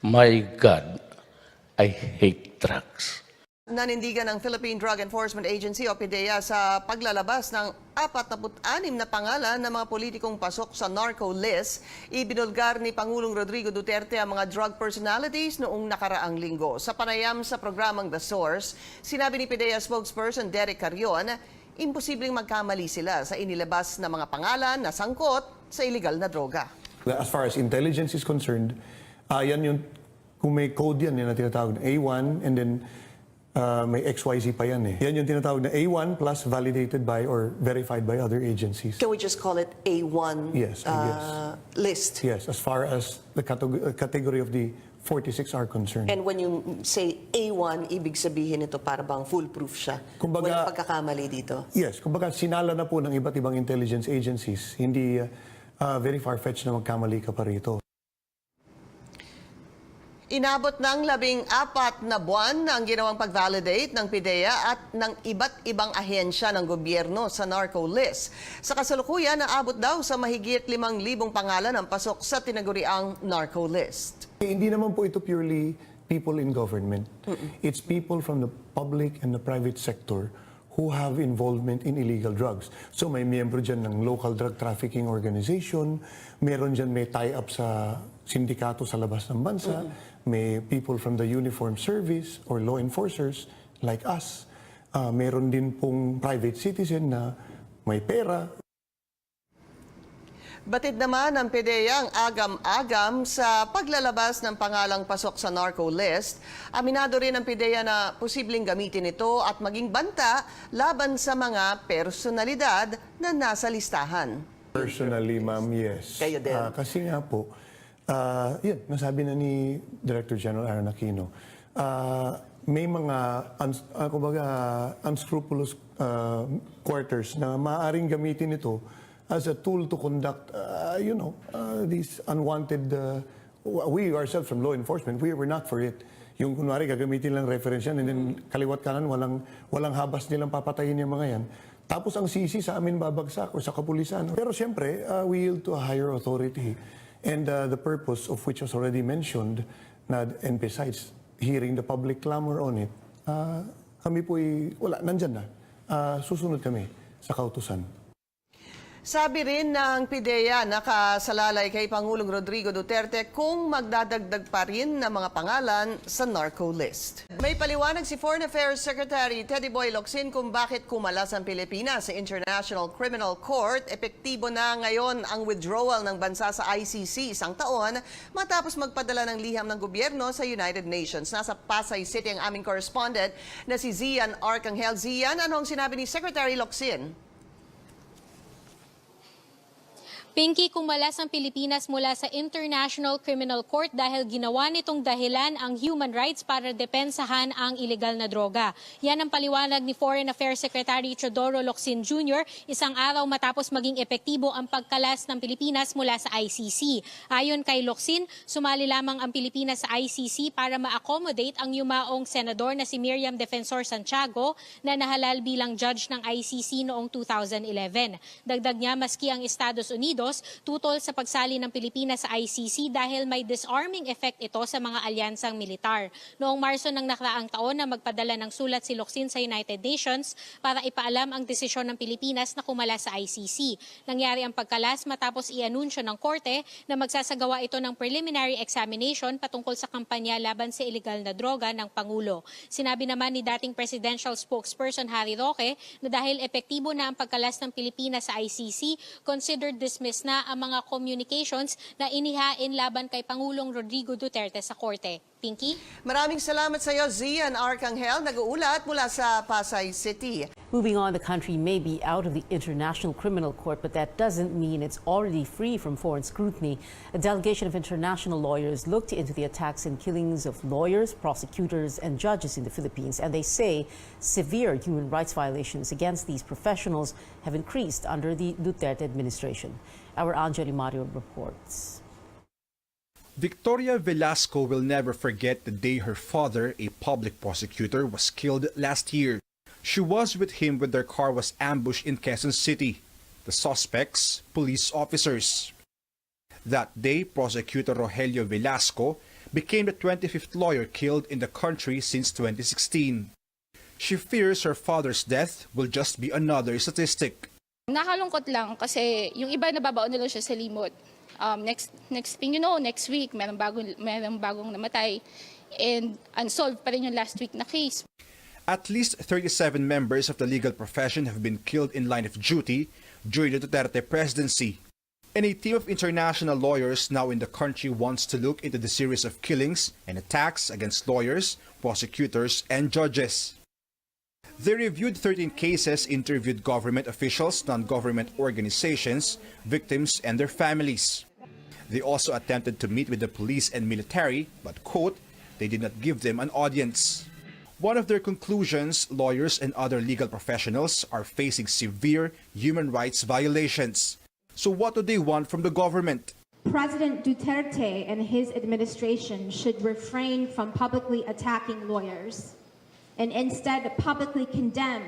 My God, I hate drugs. Nanindigan ng Philippine Drug Enforcement Agency o PDEA sa paglalabas ng 46 na pangalan ng mga politikong pasok sa narco list. Ibinulgar ni Pangulong Rodrigo Duterte ang mga drug personalities noong nakaraang linggo. Sa panayam sa programang The Source, sinabi ni PDEA spokesperson Derek Carrion, imposibleng magkamali sila sa inilabas na mga pangalan na sangkot sa illegal na droga. As far as intelligence is concerned, yan yung, kung may code yan na tinatawag na A1 and then may XYZ pa yan eh. Yan yung tinatawag na A1 plus validated by or verified by other agencies. Can we just call it A1 Yes, I guess. list? Yes, as far as the category of the 46 are concerned. And when you say A1, ibig sabihin ito para bang foolproof siya? Kumbaga, walang pagkakamali dito? Yes, kumbaga sinala na po ng iba't ibang intelligence agencies. Hindi very far-fetched na magkamali ka pa rito. Inabot ng 14 na buwan ang ginawang pag-validate ng PDEA at ng iba't ibang ahensya ng gobyerno sa narco list. Sa kasalukuyan, naabot daw sa mahigit 5,000 pangalan ang pasok sa tinaguriang narco list. Hindi naman po ito purely people in government. It's people from the public and the private sector who have involvement in illegal drugs. So may miyembro dyan ng local drug trafficking organization, meron dyan may tie-up sa sindikato sa labas ng bansa, may people from the uniform service or law enforcers like us, meron din pong private citizen na may pera. Batid naman ng PDEA ang agam-agam sa paglalabas ng pangalang pasok sa narco list. Aminado rin ng PDEA na posibleng gamitin ito at maging banta laban sa mga personalidad na nasa listahan. Personally, ma'am, yes. Kayo din. Kasi nga po, yun, nasabi na ni Director General Aaron Aquino, may mga unscrupulous quarters na maaaring gamitin ito as a tool to conduct, these unwanted, we ourselves from law enforcement, we were not for it. Yung kunwari, gagamitin lang reference yan, and then kaliwat kanan, walang habas nilang papatayin yung mga yan. Tapos ang sisi sa amin babagsak o sa kapulisan. Pero siyempre, we yield to a higher authority. And the purpose of which was already mentioned, and besides hearing the public clamor on it, kami po'y, nandyan na. Susunod kami sa kautusan. Sabi rin ng PDEA nakasalalay kay Pangulong Rodrigo Duterte kung magdadagdag pa rin ng mga pangalan sa narco list. May paliwanag si Foreign Affairs Secretary Teddy Boy Locsin kung bakit kumalas ang Pilipinas sa International Criminal Court. Epektibo na ngayon ang withdrawal ng bansa sa ICC isang taon matapos magpadala ng liham ng gobyerno sa United Nations. Nasa Pasay City ang aming correspondent na si Zian Arcangel. Zian, ano ang sinabi ni Secretary Locsin? Pinky, kumalas ang Pilipinas mula sa International Criminal Court dahil ginawa nitong dahilan ang human rights para depensahan ang ilegal na droga. Yan ang paliwanag ni Foreign Affairs Secretary Teodoro Locsin Jr. isang araw matapos maging epektibo ang pagkalas ng Pilipinas mula sa ICC. Ayon kay Locsin, sumali lamang ang Pilipinas sa ICC para ma-accommodate ang yumaong senador na si Miriam Defensor Santiago na nahalal bilang judge ng ICC noong 2011. Dagdag niya, maski ang Estados Unidos tutol sa pagsali ng Pilipinas sa ICC dahil may disarming effect ito sa mga alyansang militar. Noong Marso ng nakaraang taon na magpadala ng sulat si Locsin sa United Nations para ipaalam ang desisyon ng Pilipinas na kumalas sa ICC. Nangyari ang pagkalas matapos i-anunsyo ng korte na magsasagawa ito ng preliminary examination patungkol sa kampanya laban sa illegal na droga ng Pangulo. Sinabi naman ni dating presidential spokesperson Harry Roque na dahil epektibo na ang pagkalas ng Pilipinas sa ICC, considered dismissed na ang mga communications na inihain laban kay Pangulong Rodrigo Duterte sa korte. Pinky? Maraming salamat sa iyo, Zian Arcangel. Nag-uulat mula sa Pasay City. Moving on, the country may be out of the International Criminal Court, but that doesn't mean it's already free from foreign scrutiny. A delegation of international lawyers looked into the attacks and killings of lawyers, prosecutors, and judges in the Philippines, and they say severe human rights violations against these professionals have increased under the Duterte administration. Our Angeli Mario reports. Victoria Velasco will never forget the day her father, a public prosecutor, was killed last year. She was with him when their car was ambushed in Quezon City. The suspects, police officers. That day, Prosecutor Rogelio Velasco became the 25th lawyer killed in the country since 2016. She fears her father's death will just be another statistic. Nakalungkot lang kasi yung iba nababaon na lang siya sa limot. Next thing you know, next week, merong bagong namatay. And unsolved pa rin yung last week na case. At least 37 members of the legal profession have been killed in line of duty during the Duterte presidency. And a team of international lawyers now in the country wants to look into the series of killings and attacks against lawyers, prosecutors, and judges. They reviewed 13 cases, interviewed government officials, non-government organizations, victims, and their families. They also attempted to meet with the police and military, but, quote, they did not give them an audience. One of their conclusions, lawyers and other legal professionals are facing severe human rights violations. So what do they want from the government? President Duterte and his administration should refrain from publicly attacking lawyers and instead publicly condemn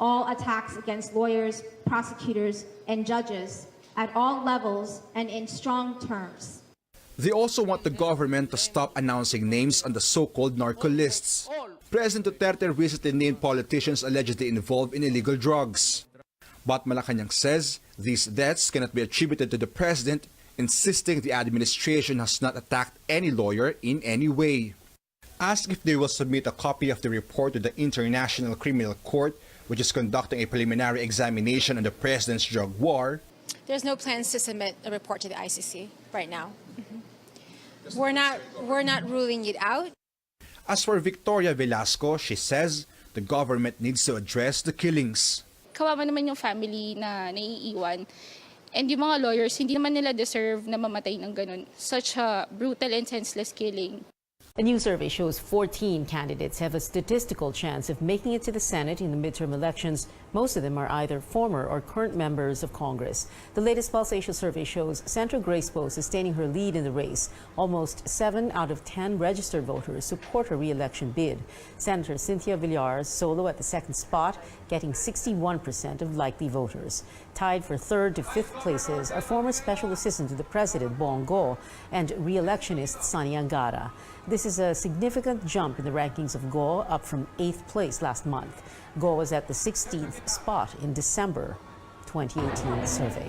all attacks against lawyers, prosecutors, and judges at all levels and in strong terms. They also want the government to stop announcing names on the so-called narco lists. President Duterte recently named politicians allegedly involved in illegal drugs. But Malacanang says these deaths cannot be attributed to the president, insisting the administration has not attacked any lawyer in any way. Asked if they will submit a copy of the report to the International Criminal Court, which is conducting a preliminary examination on the president's drug war, there's no plans to submit a report to the ICC right now. We're not ruling it out. As for Victoria Velasco, she says the government needs to address the killings. Kawawa naman yung family na naiiwan. And yung mga lawyers, hindi naman nila deserve na mamatay ng ganun. Such a brutal and senseless killing. A new survey shows 14 candidates have a statistical chance of making it to the Senate in the midterm elections. Most of them are either former or current members of Congress. The latest Pulse Asia survey shows Senator Grace Poe sustaining her lead in the race. Almost 7 out of 10 registered voters support her re-election bid. Senator Cynthia Villar solo at the second spot, getting 61% of likely voters. Tied for third to fifth places are former Special Assistant to the President, Bong Go, and re-electionist Sani Angara. This is a significant jump in the rankings of Go, up from 8th place last month. Go was at the 16th spot in December 2018 survey.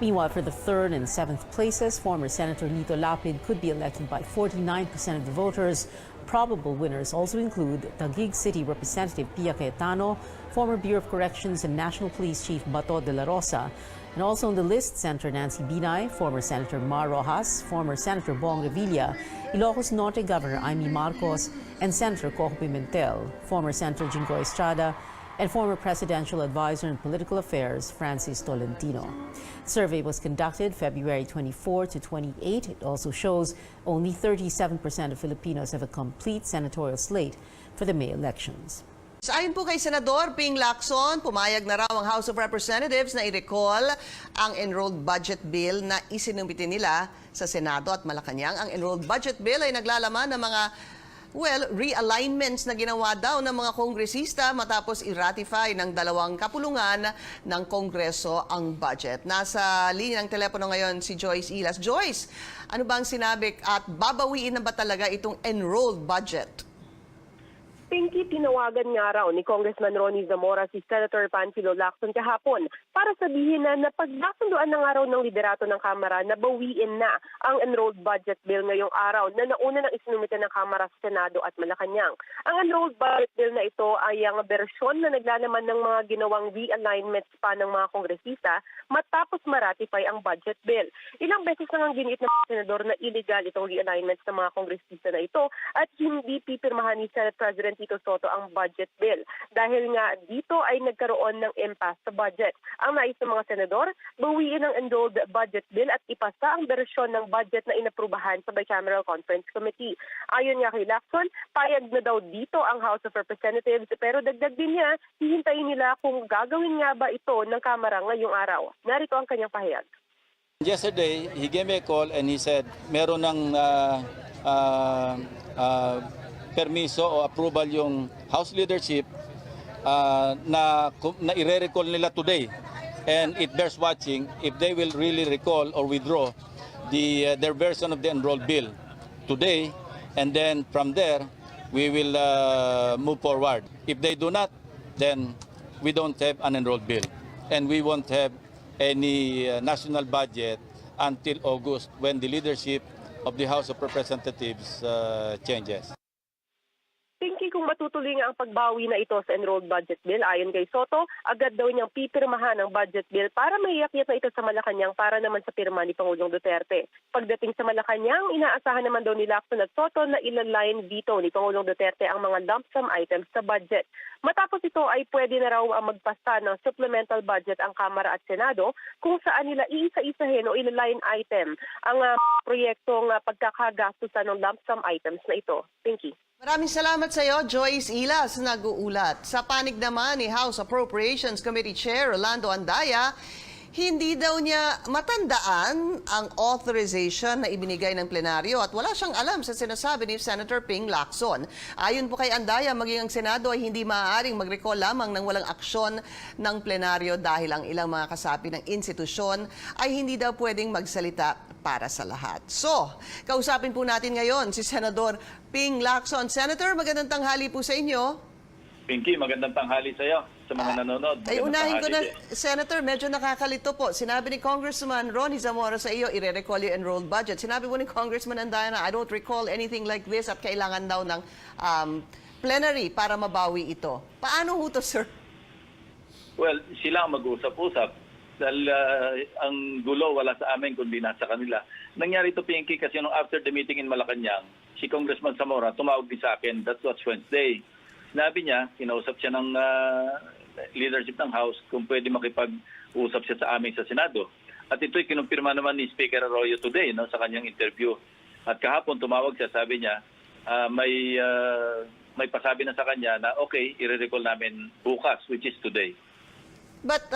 Meanwhile, for the third and seventh places, former Senator Lito Lapid could be elected by 49% of the voters. Probable winners also include Taguig City Representative Pia Cayetano, former Bureau of Corrections and National Police Chief Bato de la Rosa, and also on the list, Senator Nancy Binay, former Senator Mar Rojas, former Senator Bong Revilla, Ilocos Norte Governor Amy Marcos, and Senator Cojo Pimentel, former Senator Jingo Estrada, and former Presidential Advisor on Political Affairs Francis Tolentino. The survey was conducted February 24 to 28. It also shows only 37% of Filipinos have a complete senatorial slate for the May elections. Ayon po kay Senador Ping Lacson, pumayag na raw ang House of Representatives na i-recall ang enrolled budget bill na isinumbiti nila sa Senado at Malacanang. Ang enrolled budget bill ay naglalaman ng mga realignments na ginawa daw ng mga kongresista matapos i-ratify ng dalawang kapulungan ng Kongreso ang budget. Nasa linya ng telepono ngayon si Joyce Ilas. Joyce, ano bang sinabi at babawiin na ba talaga itong enrolled budget? Pinky, tinawagan nga raw ni Congressman Ronnie Zamora si Senator Panfilo Lacson kahapon para sabihin na napagkasunduan na nga raw ng liderato ng Kamara na bawiin na ang enrolled budget bill ngayong araw na nauna nang isinumite ng Kamara sa Senado at Malacanang. Ang enrolled budget bill na ito ay ang bersyon na naglalaman ng mga ginawang realignments pa ng mga kongresista matapos ma-ratify ang budget bill. Ilang beses nang giniit ng senador na illegal itong realignments ng mga kongresista na ito at hindi pipirmahan ni Senate President Tito Soto ang budget bill dahil nga dito ay nagkaroon ng impasse sa budget. Ang nais ng mga senador, bawiin ang enrolled budget bill at ipasa ang bersyon ng budget na inaprubahan sa Bicameral Conference Committee. Ayon nga kay Lacson, payag na daw dito ang House of Representatives pero dagdag din niya, hihintayin nila kung gagawin nga ba ito ng Kamara ngayong araw. Narito ang kanyang pahayag. Yesterday, he gave me a call and he said meron ng permiso o approval yung House leadership na i-recall nila today. And it bears watching if they will really recall or withdraw their version of the enrolled bill. Today, And then from there, we will move forward. If they do not, then we don't have an enrolled bill. And we won't have any national budget until August when the leadership of the House of Representatives changes. Pinky, kung matutuloy nga ang pagbawi na ito sa enrolled budget bill, ayon kay Soto, agad daw niyang pipirmahan ang budget bill para maiakyat na ito sa Malacanang para naman sa pirma ni Pangulong Duterte. Pagdating sa Malacanang, inaasahan naman daw ni Lacson at Soto na ilaline veto ni Pangulong Duterte ang mga lump sum items sa budget. Matapos ito ay pwede na raw magpasta ng supplemental budget ang Kamara at Senado kung saan nila iisa-isahin o ilaline item ang proyektong pagkakagastusan ng lump sum items na ito. Pinky. Maraming salamat sa iyo, Joyce Ilas, nag-uulat. Sa panig naman ni House Appropriations Committee Chair Rolando Andaya, hindi daw niya matandaan ang authorization na ibinigay ng plenaryo at wala siyang alam sa sinasabi ni Senator Ping Lacson. Ayon po kay Andaya, maging ang Senado ay hindi maaaring mag-recall lamang ng walang aksyon ng plenaryo dahil ang ilang mga kasapi ng institusyon ay hindi daw pwedeng magsalita para sa lahat. So, kausapin po natin ngayon si Senador Ping Lacson. Senator, magandang tanghali po sa inyo. Pinky, magandang tanghali sa iyo, sa mga nanonood. Ay, unahin ko na, Senator, medyo nakakalito po. Sinabi ni Congressman Ronnie Zamora sa iyo, i-recall yung enrolled budget. Sinabi po ni Congressman Andaya na, I don't recall anything like this at kailangan daw ng plenary para mabawi ito. Paano ho to, sir? Well, sila ang mag-usap-usap. Dahil ang gulo wala sa amin kundi nasa kanila. Nangyari ito, Pinky, kasi nung after the meeting in Malacanang, si Congressman Zamora tumawag din sa akin. That was Wednesday. Sinabi niya, kinausap siya ng leadership ng House kung pwede makipag-usap siya sa amin sa Senado. At ito'y kinumpirma naman ni Speaker Arroyo today sa kanyang interview. At kahapon tumawag siya, sabi niya, may pasabi na sa kanya na okay, i-recall namin bukas, which is today. But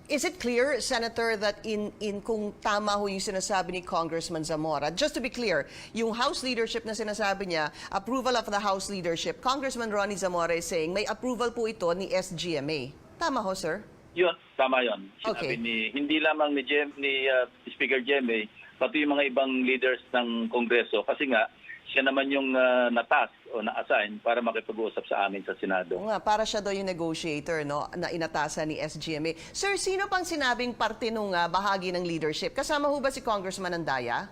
is it clear, Senator, that in kung tama ho yung sinasabi ni Congressman Zamora, just to be clear, yung House leadership na sinasabi niya, approval of the House leadership, Congressman Ronnie Zamora is saying may approval po ito ni SGMA. Tama ho, sir? Yun, tama yun. Okay. Sinabi hindi lamang ni Speaker GMA, pati yung mga ibang leaders ng Kongreso. Kasi nga, siya naman yung na-task o na-assign para makipag-usap sa amin sa Senado. Oo nga, para siya daw yung negotiator, no, na inatasan ni SGMA. Sir, sino pang sinabing parte nung bahagi ng leadership? Kasama ho ba si Congressman Andaya?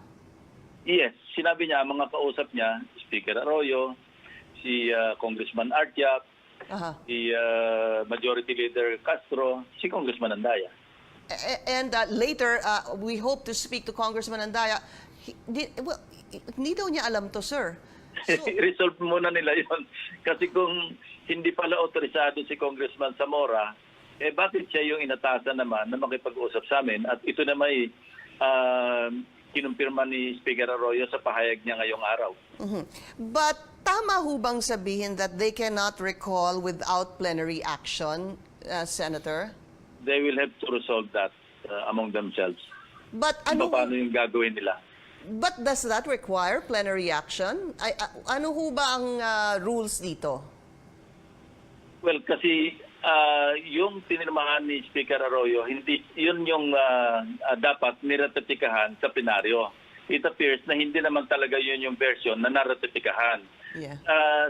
Yes, sinabi niya, mga kausap niya, Speaker Arroyo, si Congressman Artiap, si Majority Leader Castro, si Congressman Andaya. And later, we hope to speak to Congressman Andaya. Hindi daw niya alam to, sir. So, Resolve muna nila yon. Kasi kung hindi pala otorisado si Congressman Zamora, bakit siya yung inatasan naman na makipag-usap sa amin? At ito na may kinumpirma ni Speaker Arroyo sa pahayag niya ngayong araw. But tama ho bang sabihin that they cannot recall without plenary action, Senator? They will have to resolve that among themselves. But Paano yung gagawin nila? But does that require plenary action? Ano ho ba ang rules dito? Well, kasi yung pinirmahan ni Speaker Arroyo, hindi yun yung dapat niratipikahan sa plenaryo. It appears na hindi naman talaga yun yung version na naratipikahan. Yeah.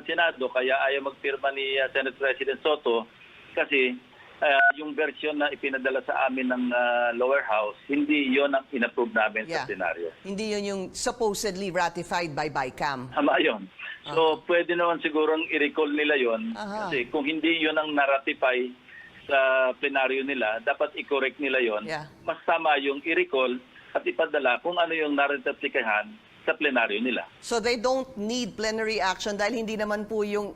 Senado, kaya ayaw magpirma ni Senate President Soto kasi yung version na ipinadala sa amin ng lower house, hindi yon ang inapprove namin sa plenaryo. Hindi yun yung supposedly ratified by BICAM. Tama yun. So, pwede naman sigurong i-recall nila yon. Kasi kung hindi yun ang na-ratify sa plenaryo nila, dapat i-correct nila yon. Yeah. Mas tama yung i-recall at ipadala kung ano yung na-ratifikahan sa plenaryo nila. So they don't need plenary action dahil hindi naman po yung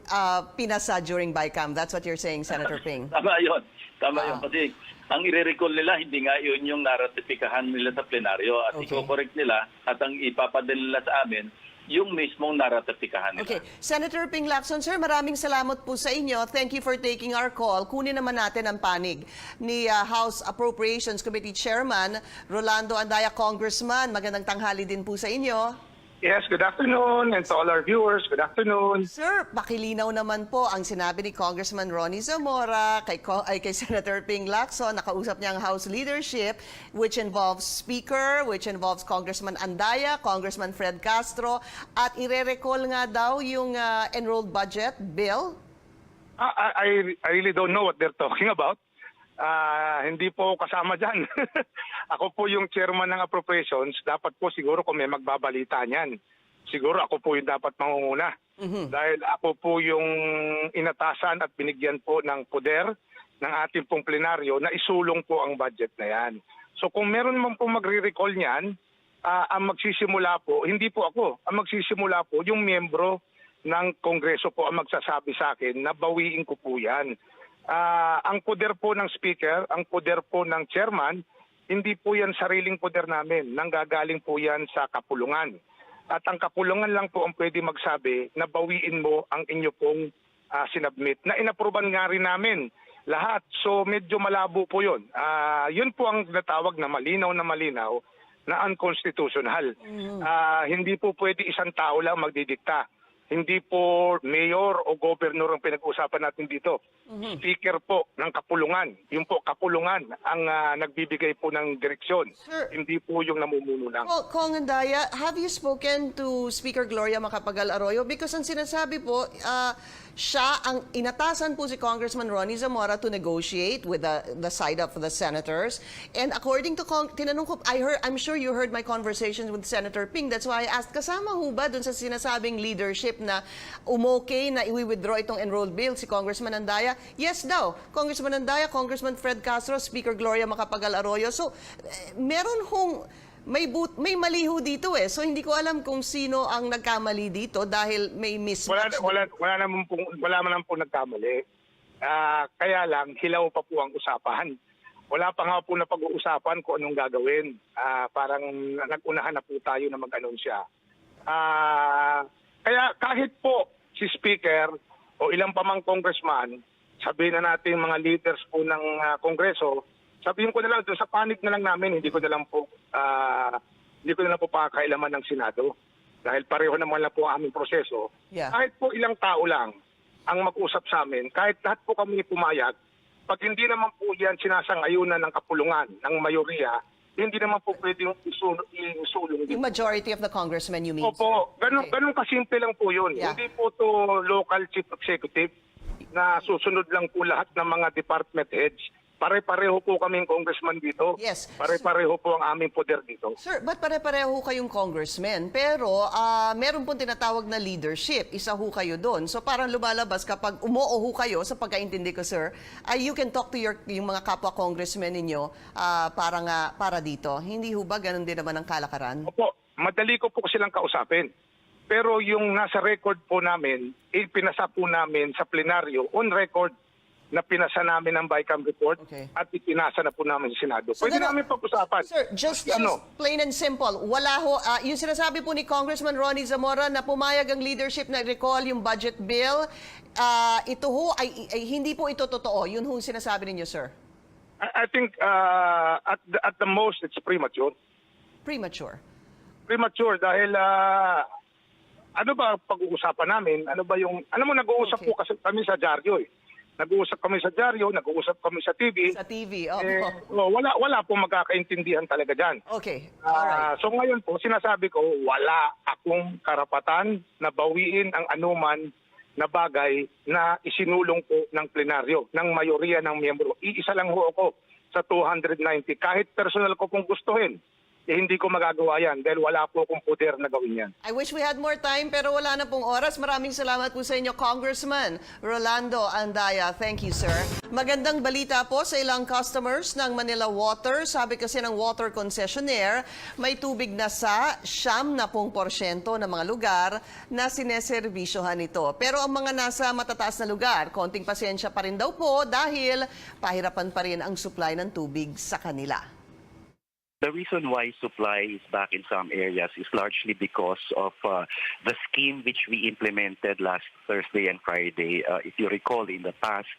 pinasa during BICAM. That's what you're saying, Senator Ping. Tama yun. Tama yun. Kasi ang i-recall nila, hindi nga yun yung naratipikahan nila sa plenaryo. At i-correct nila at ang ipapadala nila sa amin, yung mismong naratipikahan nila. Okay. Senator Ping Lacson, sir, maraming salamat po sa inyo. Thank you for taking our call. Kunin naman natin ang panig ni House Appropriations Committee Chairman Rolando Andaya. Congressman, magandang tanghali din po sa inyo. Yes, good afternoon, and to all our viewers, good afternoon. Sir, pakilinaw naman po ang sinabi ni Congressman Ronnie Zamora kay Senator Ping Lacson. Nakausap niya ang House leadership, which involves Speaker, which involves Congressman Andaya, Congressman Fred Castro, at ire-recall nga daw yung enrolled budget bill. I really don't know what they're talking about. Hindi po kasama dyan. Ako po yung chairman ng appropriations. Dapat po siguro kung may magbabalita niyan, siguro ako po yung dapat mangunguna. Dahil ako po yung inatasan at binigyan po ng poder ng ating pong plenaryo na isulong po ang budget na yan. So kung meron naman po magre-recall niyan, ang magsisimula po, hindi po ako, ang magsisimula po yung miyembro ng Kongreso po ang magsasabi sa akin na bawiin ko po yan. Ang poder po ng Speaker, ang poder po ng Chairman, hindi po yan sariling poder namin. Nanggagaling po yan sa kapulungan. At ang kapulungan lang po ang pwede magsabi na bawiin mo ang inyo pong sinubmit. Na inaproban nga rin namin lahat. So medyo malabo po yun. Yun po ang natawag na malinaw na unconstitutional. Hindi po pwede isang tao lang magdidikta. Hindi po mayor o governor ang pinag-usapan natin dito. Speaker po ng kapulungan. Yung po kapulungan ang nagbibigay po ng direksyon. Sir, hindi po yung namumuno lang. Kong Andaya, have you spoken to Speaker Gloria Macapagal Arroyo? Because ang sinasabi po, siya ang inatasan po si Congressman Ronnie Zamora to negotiate with the side of the senators. And according to tinanong ko, I'm sure you heard my conversations with Senator Ping. That's why I asked, kasama ho ba dun sa sinasabing leadership na umokay na i-withdraw itong enrolled bill si Congressman Andaya? Yes daw. Congressman Andaya, Congressman Fred Castro, Speaker Gloria Macapagal Arroyo. So, meron hong may mali ho dito eh. So hindi ko alam kung sino ang nagkamali dito dahil may mismatch. Wala naman po nagkamali. Kaya lang, hilaw pa po ang usapan. Wala pa nga po na pag-uusapan kung anong gagawin. Parang nag-unahan na po tayo na mag-anunsya. Kaya kahit po si Speaker o ilang pa mang congressman, sabihin na natin mga leaders po ng Kongreso, sabihin ko na lang, sa panic na lang namin, hindi ko na lang po pakakailaman ng Senado. Dahil pareho naman lang po ang aming proseso. Yeah. Kahit po ilang tao lang ang mag-usap sa amin, kahit lahat po kami pumayag, pag hindi naman po yan sinasang-ayunan ng kapulungan, ng mayoriya, hindi naman po pwede yung isulong. Yung majority of the congressmen, you mean? Opo, sir? ganun kasimple lang po yun. Yeah. Hindi po to local chief executive na susunod lang po lahat ng mga department heads. Pare-pareho po kaming congressman dito. Yes. Pare-pareho po ang aming poder dito. Sir, ba't pare-pareho kayong congressmen? Pero meron pong tinatawag na leadership. Isa ho kayo doon. So parang lumalabas kapag umuo ho kayo, sa pagkaintindi ko, sir, you can talk to yung mga kapwa congressmen ninyo para dito. Hindi ho ba ganun din naman ang kalakaran? Opo, madali ko po silang kausapin. Pero yung nasa record po namin, pinasa po namin sa plenaryo on record na pinasa namin ang BICAM report at ipinasa na po namin sa Senado. So, Pwede namin pag-usapan. Sir, just plain and simple, wala ho, yung sinasabi po ni Congressman Ronnie Zamora na pumayag ang leadership na recall yung budget bill, ito ho, ay hindi po ito totoo. Yun ho sinasabi ninyo, sir. I think at the most, it's premature. Premature? Premature dahil ano ba pag-uusapan namin? Ano mo, nag-uusap po kasi kami sa dyaryo eh. Nag-uusap kami sa dyaryo, nag-uusap kami sa TV. Sa TV, wala pong magkakaintindihan talaga dyan. Okay, alright. So ngayon po, sinasabi ko, wala akong karapatan na bawiin ang anuman na bagay na isinulong ko ng plenaryo, ng mayoriya ng miyembro. Iisa lang ho ako sa 290. Kahit personal ko pong gustuhin, hindi ko magagawa yan dahil wala po akong poder na gawin yan. I wish we had more time pero wala na pong oras. Maraming salamat po sa inyo, Congressman Rolando Andaya. Thank you, sir. Magandang balita po sa ilang customers ng Manila Water. Sabi kasi ng water concessionaire, may tubig na sa 90% ng mga lugar na sineserbisyohan ito. Pero ang mga nasa matataas na lugar, konting pasensya pa rin daw po dahil pahirapan pa rin ang supply ng tubig sa kanila. The reason why supply is back in some areas is largely because of the scheme which we implemented last Thursday and Friday. If you recall, in the past,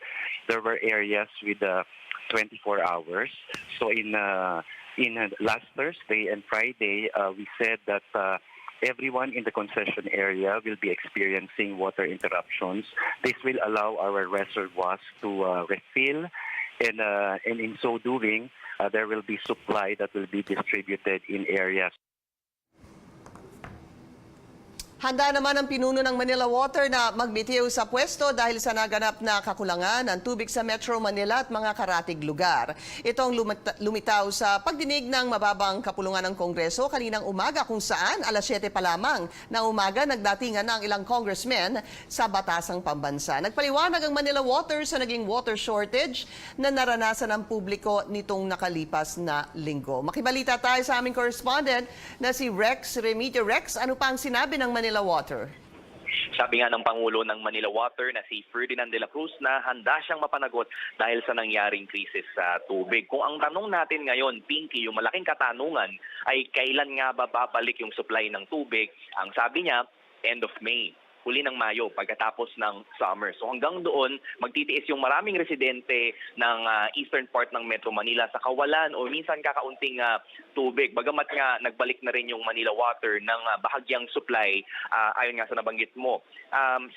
there were areas with 24 hours. So in last Thursday and Friday, we said that everyone in the concession area will be experiencing water interruptions. This will allow our reservoirs to refill, and in so doing, there will be supply that will be distributed in areas. Handa naman ang pinuno ng Manila Water na magbitiw sa pwesto dahil sa naganap na kakulangan ng tubig sa Metro Manila at mga karatig lugar. Itong lumitaw sa pagdinig ng mababang kapulungan ng Kongreso kaninang umaga kung saan alas 7 pa lamang na umaga nagdatingan ng ilang congressmen sa batasang pambansa. Nagpaliwanag ang Manila Water sa naging water shortage na naranasan ng publiko nitong nakalipas na linggo. Makibalita tayo sa aming correspondent na si Rex Remigio. Rex, ano pa ang sinabi ng Manila Water? Sabi nga ng Pangulo ng Manila Water na si Ferdinand de la Cruz na handa siyang mapanagot dahil sa nangyaring krisis sa tubig. Kung ang tanong natin ngayon, Pinky, yung malaking katanungan ay kailan nga ba babalik yung supply ng tubig? Ang sabi niya, end of May. Huli ng Mayo pagkatapos ng summer. So hanggang doon, magtitiis yung maraming residente ng eastern part ng Metro Manila sa kawalan o minsan kakaunting tubig. Bagamat nga nagbalik na rin yung Manila Water ng bahagyang supply ayon nga sa nabanggit mo.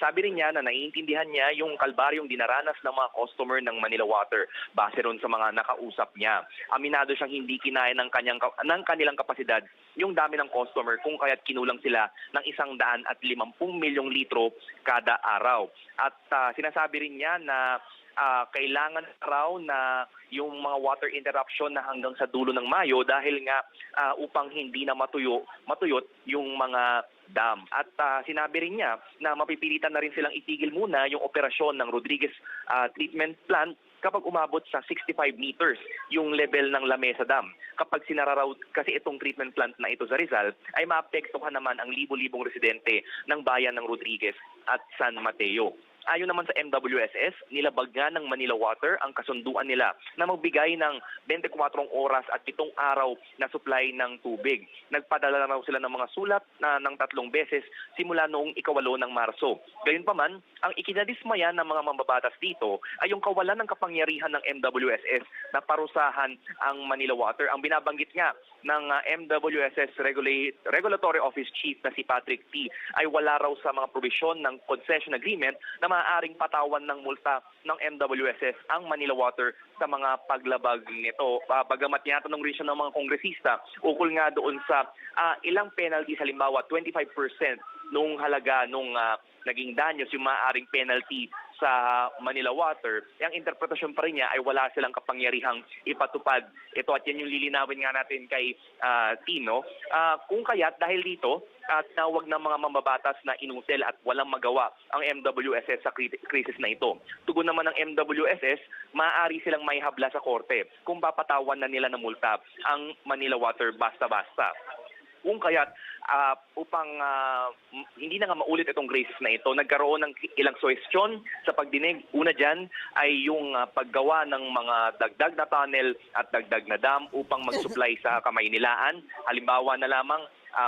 Sabi rin niya na naiintindihan niya yung kalbaryong dinaranas ng mga customer ng Manila Water base ron sa mga nakausap niya. Aminado siyang hindi kinaya ng kanilang kapasidad yung dami ng customer kung kaya't kinulang sila ng 150 milyong litro kada araw. At sinasabi rin niya na kailangan raw na yung mga water interruption na hanggang sa dulo ng Mayo dahil nga upang hindi na matuyot yung mga dam. At sinabi rin niya na mapipilitan na rin silang itigil muna yung operasyon ng Rodriguez Treatment Plant kapag umabot sa 65 meters yung level ng Lamesa Dam. Kapag sinara raw kasi itong treatment plant na ito sa Rizal, ay maapektuhan naman ang libo-libong residente ng bayan ng Rodriguez at San Mateo. Ayon naman sa MWSS, nilabag nga ng Manila Water ang kasunduan nila na magbigay ng 24 oras at 7 araw na supply ng tubig. Nagpadala na raw sila ng mga sulat ng 3 beses simula noong 8 ng Marso. Gayunpaman, ang ikinadismaya ng mga mambabatas dito ay yung kawalan ng kapangyarihan ng MWSS na parusahan ang Manila Water. Ang binabanggit nga ng MWSS Regulatory Office Chief na si Patrick T. ay wala raw sa mga probisyon ng concession agreement na maaaring patawan ng multa ng MWSS ang Manila Water sa mga paglabag nito. Bagamat tinatanong rin siya ng mga kongresista ukol nga doon sa ilang penalties, halimbawa 25% nung halaga nung naging danyos yung maaaring penalty sa Manila Water, ang interpretasyon pa rin niya ay wala silang kapangyarihang ipatupad ito. At yan yung lilinawin nga natin kay Tino. Kung kaya't dahil dito, tinawag ng mga mambabatas na inutil at walang magawa ang MWSS sa krisis na ito. Tugon naman ng MWSS, maaari silang maihabla sa korte kung papatawan na nila ng multa ang Manila Water basta-basta. Kung kaya't upang hindi na nga maulit itong krisis na ito, nagkaroon ng ilang suhestyon sa pagdinig. Una dyan ay yung paggawa ng mga dagdag na tunnel at dagdag na dam upang mag-supply sa Kamaynilaan. Halimbawa na lamang,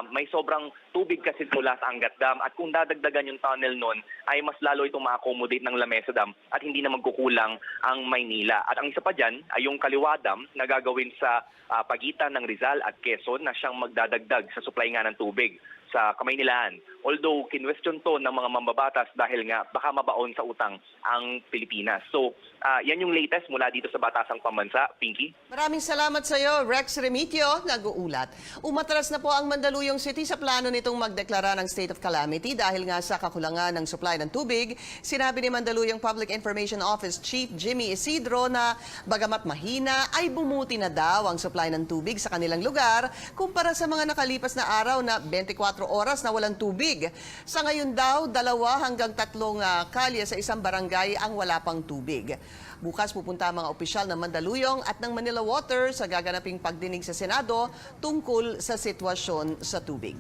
may sobrang tubig kasi mula sa Angat Dam at kung dadagdagan yung tunnel nun ay mas lalo itong ma-accommodate ng Lamesa Dam at hindi na magkukulang ang Maynila. At ang isa pa dyan ay yung Kaliwa Dam na gagawin sa pagitan ng Rizal at Quezon na siyang magdadagdag sa supply nga ng tubig sa Kamaynilaan. Although kinwestiyon to ng mga mambabatas dahil nga baka mabaon sa utang ang Pilipinas. So yan yung latest mula dito sa Batasang Pambansa. Pinky? Maraming salamat sa iyo, Rex Remigio, nag-uulat. Umatras na po ang Mandaluyong City sa plano nitong magdeklara ng state of calamity dahil nga sa kakulangan ng supply ng tubig. Sinabi ni Mandaluyong Public Information Office Chief Jimmy Isidro na bagamat mahina ay bumuti na daw ang supply ng tubig sa kanilang lugar kumpara sa mga nakalipas na araw na 24 oras na walang tubig. Sa ngayon daw, 2 hanggang 3 kalye sa isang barangay ang wala pang tubig. Bukas pupunta ang mga opisyal ng Mandaluyong at ng Manila Water sa gaganaping pagdinig sa Senado tungkol sa sitwasyon sa tubig.